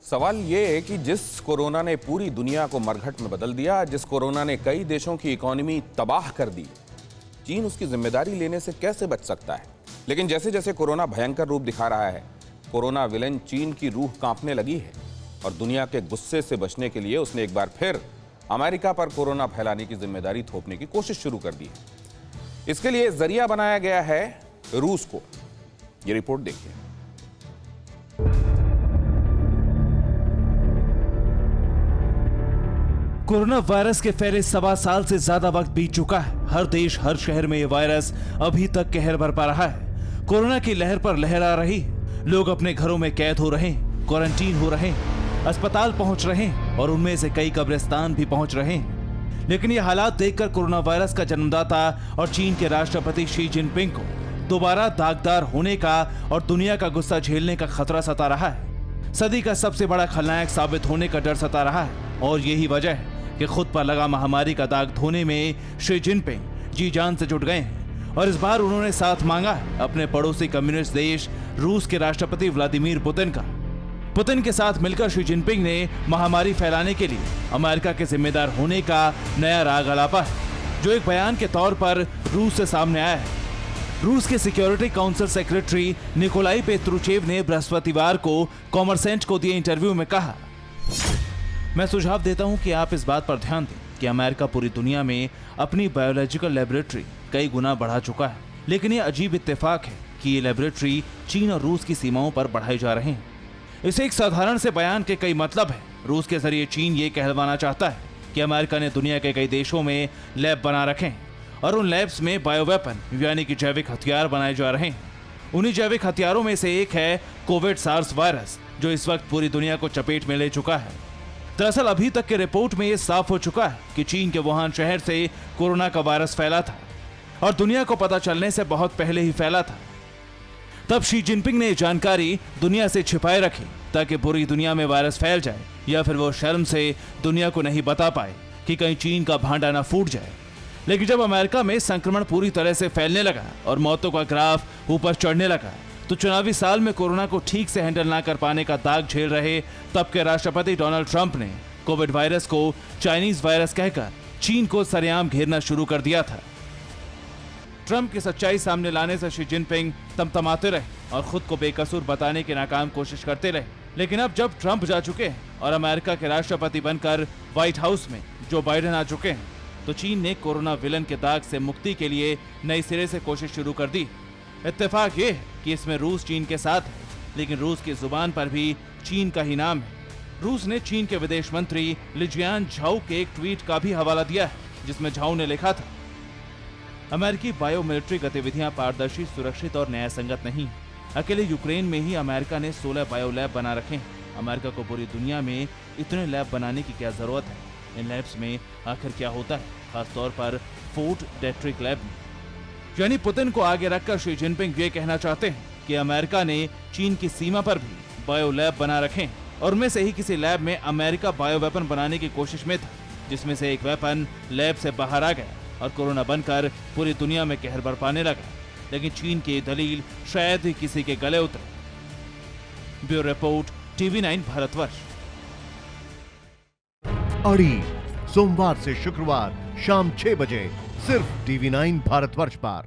सवाल ये है कि जिस कोरोना ने पूरी दुनिया को मरघट में बदल दिया, जिस कोरोना ने कई देशों की इकोनॉमी तबाह कर दी, चीन उसकी जिम्मेदारी लेने से कैसे बच सकता है? लेकिन जैसे जैसे कोरोना भयंकर रूप दिखा रहा है, कोरोना विलेन चीन की रूह कांपने लगी है और दुनिया के गुस्से से बचने के लिए उसने एक बार फिर अमेरिका पर कोरोना फैलाने की जिम्मेदारी थोपने की कोशिश शुरू कर दी है। इसके लिए जरिया बनाया गया है रूस को। ये रिपोर्ट देखिए। कोरोना वायरस के फैले 1.25 साल से ज्यादा वक्त बीत चुका है। हर देश, हर शहर में ये वायरस अभी तक कहर बरपा रहा है। कोरोना की लहर पर लहर आ रही है। लोग अपने घरों में कैद हो रहे हैं, क्वारंटीन हो रहे हैं, अस्पताल पहुंच रहे हैं और उनमें से कई कब्रिस्तान भी पहुंच रहे हैं। लेकिन ये हालात देखकर कोरोना वायरस का जन्मदाता और चीन के राष्ट्रपति शी जिनपिंग को दोबारा दागदार होने का और दुनिया का गुस्सा झेलने का खतरा सता रहा है। सदी का सबसे बड़ा खलनायक साबित होने का डर सता रहा है और यही वजह है कि खुद पर लगा महामारी का दाग धोने में शी जिनपिंग जी जान से जुट गए हैं। और इस बार उन्होंने साथ मांगा है अपने पड़ोसी कम्युनिस्ट देश रूस के राष्ट्रपति व्लादिमीर पुतिन का। पुतिन के साथ मिलकर शी जिनपिंग ने महामारी फैलाने के लिए अमेरिका के जिम्मेदार होने का नया राग अलापा है, जो एक बयान के तौर पर रूस से सामने आया है। रूस के सिक्योरिटी काउंसिल सेक्रेटरी निकोलाई पेत्रुचेव ने बृहस्पतिवार को कॉमर्सेंट को दिए इंटरव्यू में कहा, मैं सुझाव देता हूं कि आप इस बात पर ध्यान दें कि अमेरिका पूरी दुनिया में अपनी बायोलॉजिकल लेबोरेटरी कई गुना बढ़ा चुका है, लेकिन ये अजीब इत्तेफाक है कि ये लेबोरेटरी चीन और रूस की सीमाओं पर बढ़ाए जा रहे हैं। इसे एक साधारण से बयान के कई मतलब है। रूस के जरिए चीन ये कहलवाना चाहता है कि अमेरिका ने दुनिया के कई देशों में लैब बना रखे हैं और उन लैब्स में बायोवेपन यानी कि जैविक हथियार बनाए जा रहे हैं। उन्हीं जैविक हथियारों में से एक है कोविड सार्स वायरस, जो इस वक्त पूरी दुनिया को चपेट में ले चुका है। दरअसल अभी तक के रिपोर्ट में यह साफ हो चुका है कि चीन के वुहान शहर से कोरोना का वायरस फैला था और दुनिया को पता चलने से बहुत पहले ही फैला था। तब शी जिनपिंग ने जानकारी दुनिया से छिपाए रखी ताकि पूरी दुनिया में वायरस फैल जाए या फिर वो शर्म से दुनिया को नहीं बता पाए कि कहीं चीन का भांडा ना फूट जाए। लेकिन जब अमेरिका में संक्रमण पूरी तरह से फैलने लगा और मौतों का ग्राफ ऊपर चढ़ने लगा, तो चुनावी साल में कोरोना को ठीक से हैंडल ना कर पाने का दाग झेल रहे तब के राष्ट्रपति डोनाल्ड ट्रंप ने कोविड वायरस को चाइनीज वायरस कहकर चीन को सरेआम घेरना शुरू कर दिया था। ट्रंप की सच्चाई सामने लाने से शी जिनपिंग तमतमाते रहे और खुद को बेकसूर बताने की नाकाम कोशिश करते रहे। लेकिन अब जब ट्रंप जा चुके हैं और अमेरिका के राष्ट्रपति बनकर व्हाइट हाउस में जो बाइडेन आ चुके हैं, तो चीन ने कोरोना विलन के दाग से मुक्ति के लिए नई सिरे से कोशिश शुरू कर दी। इत्तेफाक ये है कि इसमें रूस चीन के साथ है, लेकिन रूस की जुबान पर भी चीन का ही नाम है। रूस ने चीन के विदेश मंत्री लिजियान झाओ के एक ट्वीट का भी हवाला दिया है, जिसमें झाओ ने लिखा था, अमेरिकी बायोमिलिट्री गतिविधियां पारदर्शी, सुरक्षित और न्यायसंगत नहीं। अकेले यूक्रेन में ही अमेरिका ने 16 बायो लैब बना रखे हैं। अमेरिका को पूरी दुनिया में इतने लैब बनाने की क्या जरूरत है? इन लैब्स में आखिर क्या होता है, खासतौर पर फोर्ट डेट्रिक लैब में? यानी पुतिन को आगे रखकर शी जिनपिंग ये कहना चाहते हैं कि अमेरिका ने चीन की सीमा पर भी बायो लैब बना रखे हैं और उनमें से ही किसी लैब में अमेरिका बायो वेपन बनाने की कोशिश में था, जिसमें से एक वेपन लैब से बाहर आ गया और कोरोना बनकर पूरी दुनिया में कहर बरपाने लगा। लेकिन चीन की दलील शायद ही किसी के गले उतरे। Bureau report, TV9 Bharatvarsh. अड़ी सोमवार से शुक्रवार शाम 6 बजे सिर्फ TV9 भारतवर्ष पर।